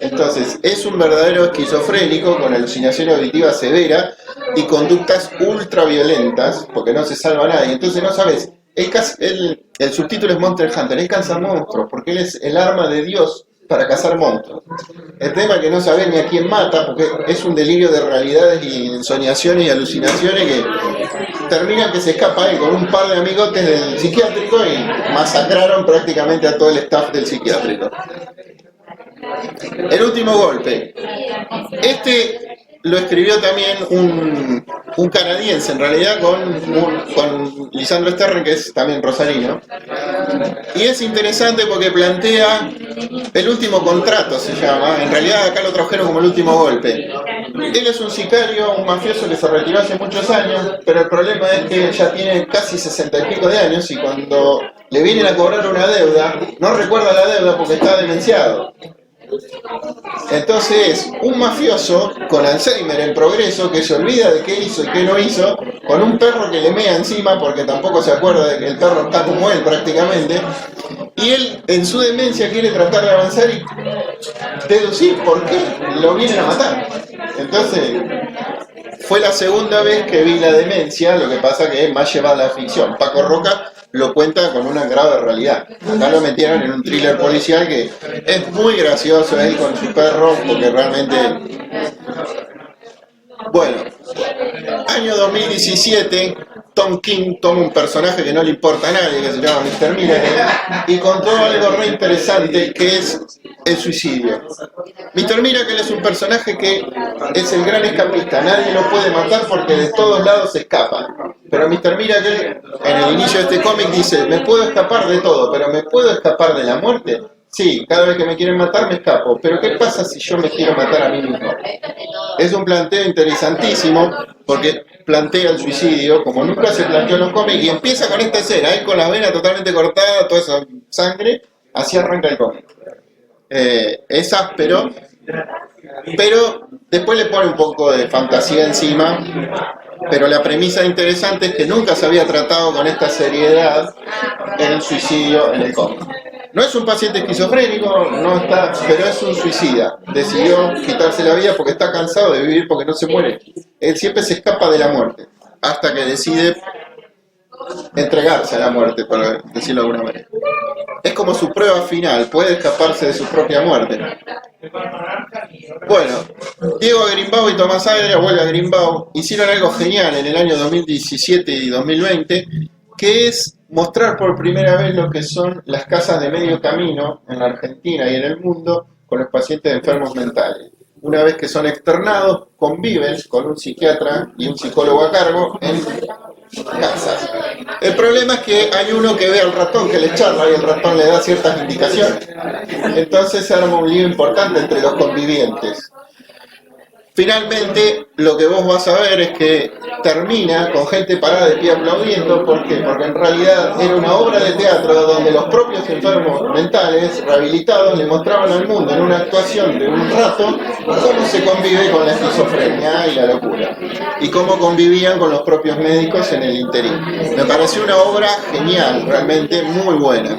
Entonces es un verdadero esquizofrénico con alucinación auditiva severa y conductas ultra violentas porque no se salva a nadie. Entonces no sabes, el subtítulo es Monster Hunter, él caza monstruos porque él es el arma de Dios para cazar monstruos. El tema es que no sabe ni a quién mata, porque es un delirio de realidades y ensoñaciones y alucinaciones que termina que se escapa él con un par de amigotes del psiquiátrico y masacraron prácticamente a todo el staff del psiquiátrico. El último golpe. Este lo escribió también un canadiense, en realidad, con Lisandro Sterren, que es también rosarino. Y es interesante porque plantea el último contrato, se llama. En realidad acá lo trajeron como el último golpe. Él es un sicario, un mafioso que se retiró hace muchos años, pero el problema es que ya tiene casi 60 y pico de años y cuando le vienen a cobrar una deuda, no recuerda la deuda porque está demenciado. Entonces, un mafioso con Alzheimer en progreso que se olvida de qué hizo y qué no hizo, con un perro que le mea encima porque tampoco se acuerda de que el perro está como él prácticamente, y él en su demencia quiere tratar de avanzar y deducir por qué lo vienen a matar. Entonces, fue la segunda vez que vi la demencia, lo que pasa que es más llevada a la ficción. Paco Roca lo cuenta con una grave realidad. Acá lo metieron en un thriller policial que es muy gracioso él con su perro, porque realmente... Bueno, año 2017, Tom King toma un personaje que no le importa a nadie, que se llama Mr. Miracle, y contó algo re interesante, que es el suicidio. Mr. Miracle es un personaje que es el gran escapista, nadie lo puede matar porque de todos lados se escapa. Pero Mr. Miracle, en el inicio de este cómic, dice, me puedo escapar de todo, pero ¿me puedo escapar de la muerte? Sí, cada vez que me quieren matar me escapo, pero ¿qué pasa si yo me quiero matar a mí mismo? Es un planteo interesantísimo porque plantea el suicidio como nunca se planteó en los cómics y empieza con esta escena, con la vena totalmente cortada, toda esa sangre, así arranca el cómic. Es áspero, pero después le pone un poco de fantasía encima, pero la premisa interesante es que nunca se había tratado con esta seriedad el suicidio en el cómic. No es un paciente esquizofrénico, no está, pero es un suicida. Decidió quitarse la vida porque está cansado de vivir, porque no se muere. Él siempre se escapa de la muerte, hasta que decide entregarse a la muerte, por decirlo de alguna manera. Es como su prueba final, puede escaparse de su propia muerte. Bueno, Diego Greenbaum y Tomás Agria, vuelve a Greenbaum, hicieron algo genial en el año 2017 y 2020, que es mostrar por primera vez lo que son las casas de medio camino en la Argentina y en el mundo con los pacientes enfermos mentales. Una vez que son externados, conviven con un psiquiatra y un psicólogo a cargo en casas. El problema es que hay uno que ve al ratón que le charla y el ratón le da ciertas indicaciones. Entonces se arma un lío importante entre los convivientes. Finalmente, lo que vos vas a ver es que termina con gente parada de pie aplaudiendo. ¿Por qué? Porque en realidad era una obra de teatro donde los propios enfermos mentales, rehabilitados, le mostraban al mundo en una actuación de un rato cómo se convive con la esquizofrenia y la locura. Y cómo convivían con los propios médicos en el interín. Me pareció una obra genial, realmente muy buena.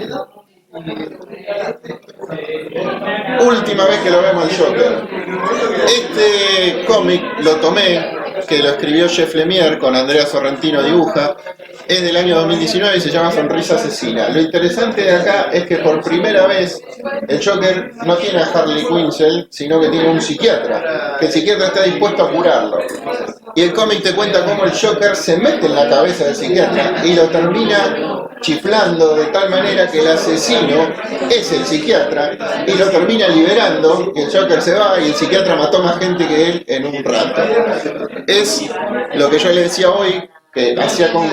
Última vez que lo vemos al Joker. Este cómic lo tomé, que lo escribió Jeff Lemire con Andrea Sorrentino dibuja, es del año 2019 y se llama Sonrisa Asesina. Lo interesante de acá es que por primera vez el Joker no tiene a Harley Quinn, sino que tiene un psiquiatra, que el psiquiatra está dispuesto a curarlo. Y el cómic te cuenta cómo el Joker se mete en la cabeza del psiquiatra y lo termina chiflando de tal manera que el asesino es el psiquiatra y lo termina liberando, y el Joker se va y el psiquiatra mató más gente que él en un rato. Es lo que yo le decía hoy, que hacía con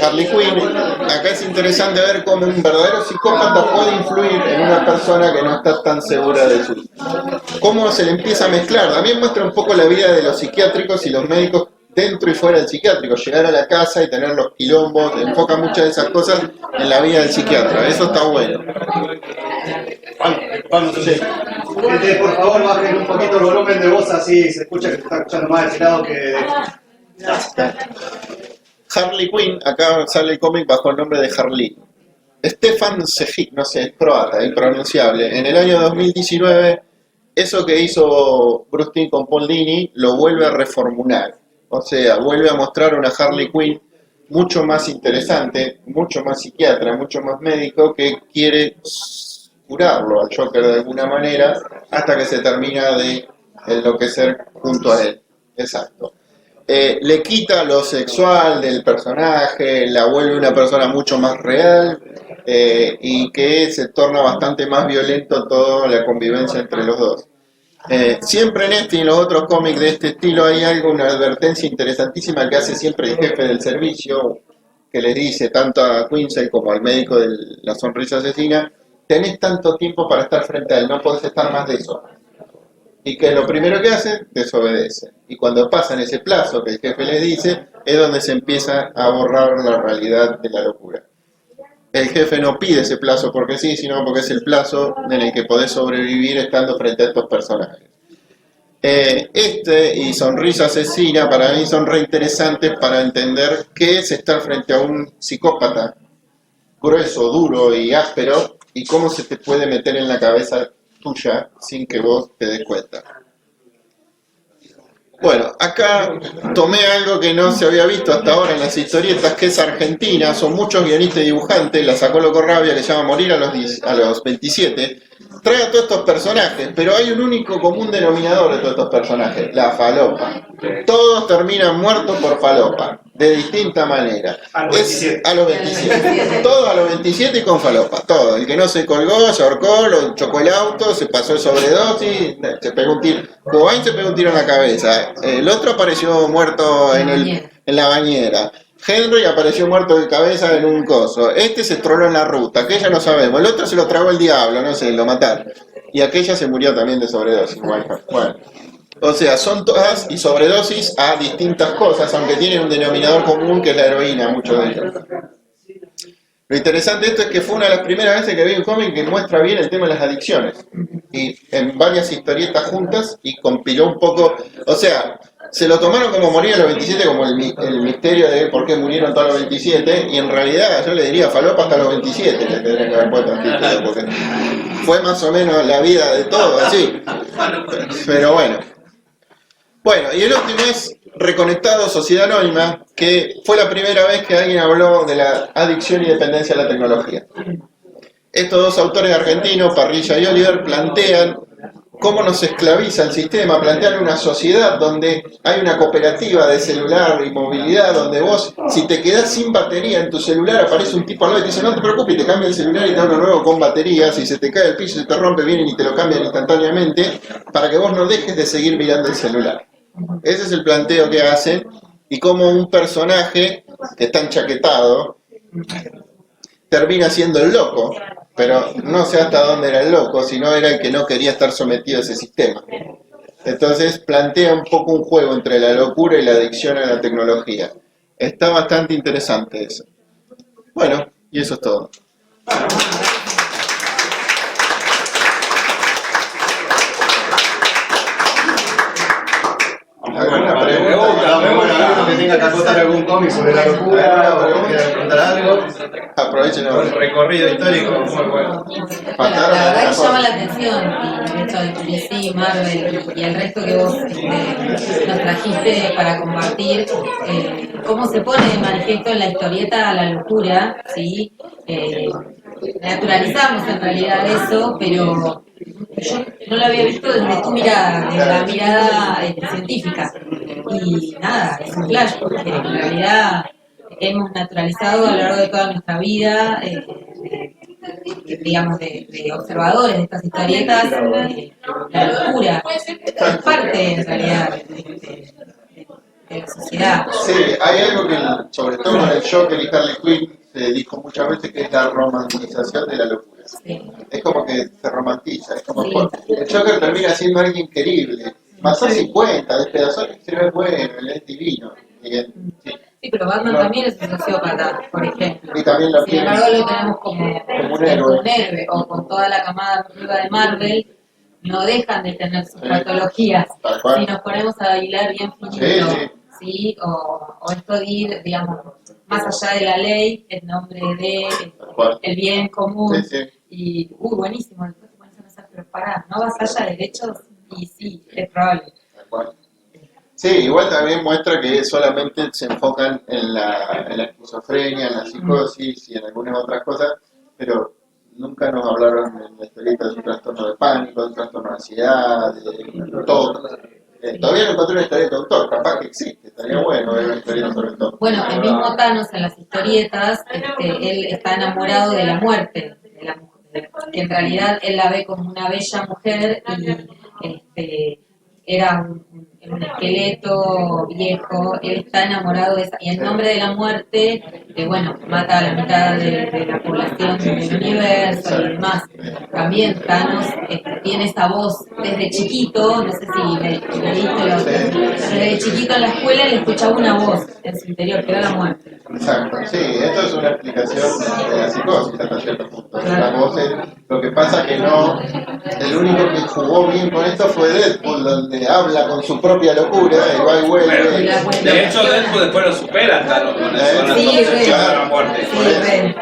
Harley Quinn. Acá es interesante ver cómo un verdadero psicópata puede influir en una persona que no está tan segura de su vida. Cómo se le empieza a mezclar. También muestra un poco la vida de los psiquiátricos y los médicos dentro y fuera del psiquiátrico, llegar a la casa y tener los quilombos, enfoca muchas de esas cosas en la vida del psiquiatra, eso está bueno. Vamos, sí. Gente, por favor, bajen un poquito el volumen de voz, así se escucha que se está escuchando más de ese lado que de... Harley Quinn, acá sale el cómic bajo el nombre de Harley. Stefan Sejic, no sé, es croata, impronunciable. En el año 2019, eso que hizo Bruce Timm con Paul Dini, lo vuelve a reformular. O sea, vuelve a mostrar una Harley Quinn mucho más interesante, mucho más psiquiatra, mucho más médico, que quiere curarlo al Joker de alguna manera hasta que se termina de enloquecer junto a él. Exacto. Le quita lo sexual del personaje, la vuelve una persona mucho más real y que se torna bastante más violento toda la convivencia entre los dos. Siempre en este y en los otros cómics de este estilo hay algo, una advertencia interesantísima que hace siempre el jefe del servicio, que le dice tanto a Quinzel como al médico de la sonrisa asesina: tenés tanto tiempo para estar frente a él, no podés estar más de eso. Y que lo primero que hace, desobedece. Y cuando pasan ese plazo que el jefe les dice, es donde se empieza a borrar la realidad de la locura. El jefe no pide ese plazo porque sí, sino porque es el plazo en el que podés sobrevivir estando frente a estos personajes. Este y Sonrisa Asesina para mí son re interesantes para entender qué es estar frente a un psicópata grueso, duro y áspero, y cómo se te puede meter en la cabeza tuya sin que vos te des cuenta. Bueno, acá tomé algo que no se había visto hasta ahora en las historietas, que es argentina, son muchos guionistas y dibujantes, la sacó Loco Rabia, que se llama Morir a los 27, trae a todos estos personajes, pero hay un único común denominador de todos estos personajes, la falopa. Todos terminan muertos por falopa, de distinta manera. A los 27. A los 27. Todos a los 27 y con falopa, todo. El que no se colgó, se ahorcó, lo chocó el auto, se pasó de sobredosis, se pegó un tiro. Cobain se pegó un tiro en la cabeza. El otro apareció muerto en la bañera. Henry apareció muerto de cabeza en un coso. Este se estroló en la ruta, aquella no sabemos. El otro se lo tragó el diablo, no sé, lo mataron. Y aquella se murió también de sobredosis. Bueno. O sea, son todas y sobredosis a distintas cosas, aunque tienen un denominador común que es la heroína, muchos de ellos. Lo interesante de esto es que fue una de las primeras veces que vi un cómic que muestra bien el tema de las adicciones. Y en varias historietas juntas y compiló un poco, o sea, se lo tomaron como morir a los 27, como el misterio de por qué murieron todos los 27, y en realidad yo le diría falopa hasta los 27, le tendría que haber puesto un título, porque fue más o menos la vida de todo, así. Pero bueno. Bueno, y el último es Reconectado, Sociedad Anónima, que fue la primera vez que alguien habló de la adicción y dependencia a la tecnología. Estos dos autores argentinos, Parrilla y Oliver, plantean cómo nos esclaviza el sistema, plantean una sociedad donde hay una cooperativa de celular y movilidad, donde vos, si te quedás sin batería en tu celular, aparece un tipo al lado y te dice, no te preocupes, te cambia el celular y te da uno nuevo con batería, si se te cae el piso y se te rompe, vienen y te lo cambian instantáneamente, para que vos no dejes de seguir mirando el celular. Ese es el planteo que hacen, y como un personaje que está enchaquetado termina siendo el loco, pero no sé hasta dónde era el loco, sino era el que no quería estar sometido a ese sistema. Entonces plantea un poco un juego entre la locura y la adicción a la tecnología. Está bastante interesante eso. Bueno, y eso es todo. ¿Alguna pregunta? ¿Alguno que tenga que acotar algún cómic sobre la locura o quiera contar algo? Aprovechen El recorrido histórico, muy bueno. La verdad que llama la atención, y de hecho DC, Marvel y el resto que vos nos trajiste para compartir, cómo se pone de manifiesto en la historieta la locura, ¿sí? Naturalizamos en realidad eso, pero yo no lo había visto desde tu mirada, desde la mirada científica. Y nada, es un flash, porque en realidad hemos naturalizado a lo largo de toda nuestra vida, digamos, de observadores de estas historietas, la locura. Es parte, en realidad, de la sociedad. Sí, hay algo que, sobre todo con el Joker y Harley Quinn, se dijo muchas veces, que es la romantización de la locura. Sí. Es como que se romantiza, es como Sí. el Joker termina siendo alguien querible. Pasó 50, despedazó el exterior es bueno, él es divino. Sí. Sí, pero Batman también es un sociópata, por ejemplo. Y también lo Sin embargo, lo tenemos como un héroe. un héroe, o con toda la camada nueva de Marvel, no dejan de tener sus patologías. Tal cual. Si nos ponemos a hilar bien finito, Sí. ¿sí? O esto de ir, digamos, más allá de la ley, en nombre de Tal cual. el bien común. Sí, sí. Y, bueno, después te pones a pensar, pero pará, ¿no vas allá de derechos? Y sí, es probable. Tal cual. Sí, igual también muestra que solamente se enfocan en la esquizofrenia, en la psicosis y en algunas otras cosas, pero nunca nos hablaron en la historieta de un trastorno de pánico, de un trastorno de ansiedad, de todo. Todavía no encontré una historieta de autor, capaz que existe, estaría bueno ver una historieta sobre todo. Bueno, el mismo Thanos en las historietas, él está enamorado de la muerte, de la mujer, que en realidad él la ve como una bella mujer y era un esqueleto viejo, él está enamorado de esa, y en nombre de la muerte, bueno, mata a la mitad de la población del universo y demás. También Thanos tiene esa voz desde chiquito, no sé si leíste desde chiquito en la escuela le escuchaba una voz en su interior, que era la muerte. Exacto, sí, esto es una explicación de la psicosis hasta cierto punto. Las voces, lo que pasa que no, el único que jugó bien con esto fue Deadpool, donde habla con su propia locura y va y vuelve. De hecho, Deadpool después lo supera Thanos con eso, Sí, a la muerte. Sí, re.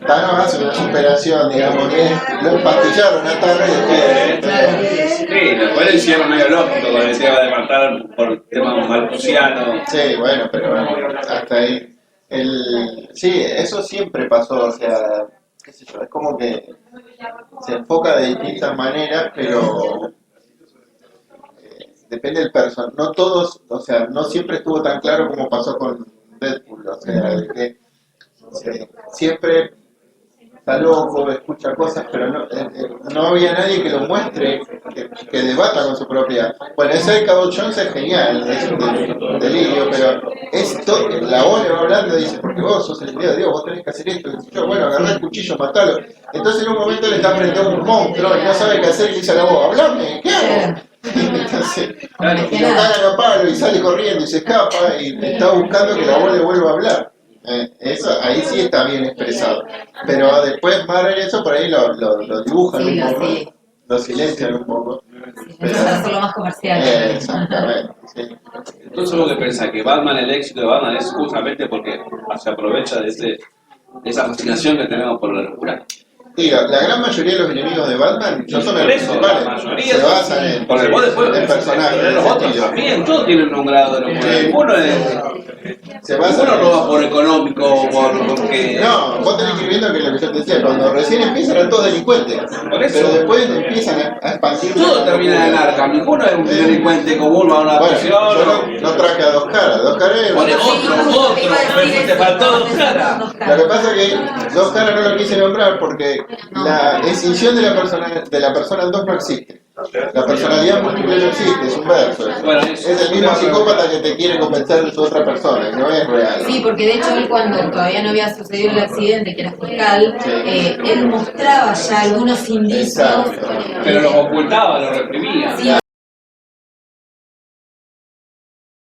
Thanos hace una superación, digamos, que lo empastillaron a tarde y después. Sí, después lo hicieron medio lógico con el tema de matar por temas malpusianos. Sí, bueno, pero hasta ahí. Sí, eso siempre pasó, o sea, qué sé yo, es como que se enfoca de distintas maneras, pero depende del personaje. No todos, o sea, no siempre estuvo tan claro como pasó con Deadpool, o sea, de que siempre está loco, escucha cosas, pero no había nadie que lo muestre, que debata con su propia. Bueno, ese Cabo Jones es genial, es un delirio, pero esto, la voz le va hablando y dice, porque vos sos el enviado de Dios, vos tenés que hacer esto, y yo, bueno, agarrá el cuchillo, matalo. Entonces en un momento le está frente a un monstruo y no sabe qué hacer y dice a la voz, hablame, ¿qué hago? Entonces, y lo cagan a palo y sale corriendo y se escapa y está buscando que la voz le vuelva a hablar. Eso ahí sí está bien expresado, pero después Marvel eso por ahí lo dibujan Sí, un poco, sí. lo silencian un poco. Es para hacerlo más comercial. Exactamente, sí. Entonces lo que pensás que Batman, el éxito de Batman es justamente porque se aprovecha de esa fascinación que tenemos por la locura. Y la gran mayoría de los enemigos de Batman no son Por los eso, principales, la mayoría se basan en Porque vos después el personaje, pero los otros también, todos tienen un grado de locura. Sí. Uno se basan uno en roba por económico, porque... No, vos tenés que ir viendo que lo que yo te decía, cuando recién empiezan eran todos delincuentes, Por eso. pero después empiezan a expandir. Todo termina en arca, ninguno es un delincuente común, va a una Bueno, prisión. yo no traje a Dos Caras es Pone otro, te faltó dos caras. Lo que pasa es que Dos Caras no lo quise nombrar porque la extinción de la persona en dos no existe. La personalidad múltiple no existe, es un verso. Bueno, Es el mismo psicópata que te quiere convencer de su otra persona, y no es real. Sí, porque de hecho él cuando todavía no había sucedido el accidente, que era fiscal, él mostraba ya algunos indicios. Exacto. Pero los ocultaba, los reprimía. Sí,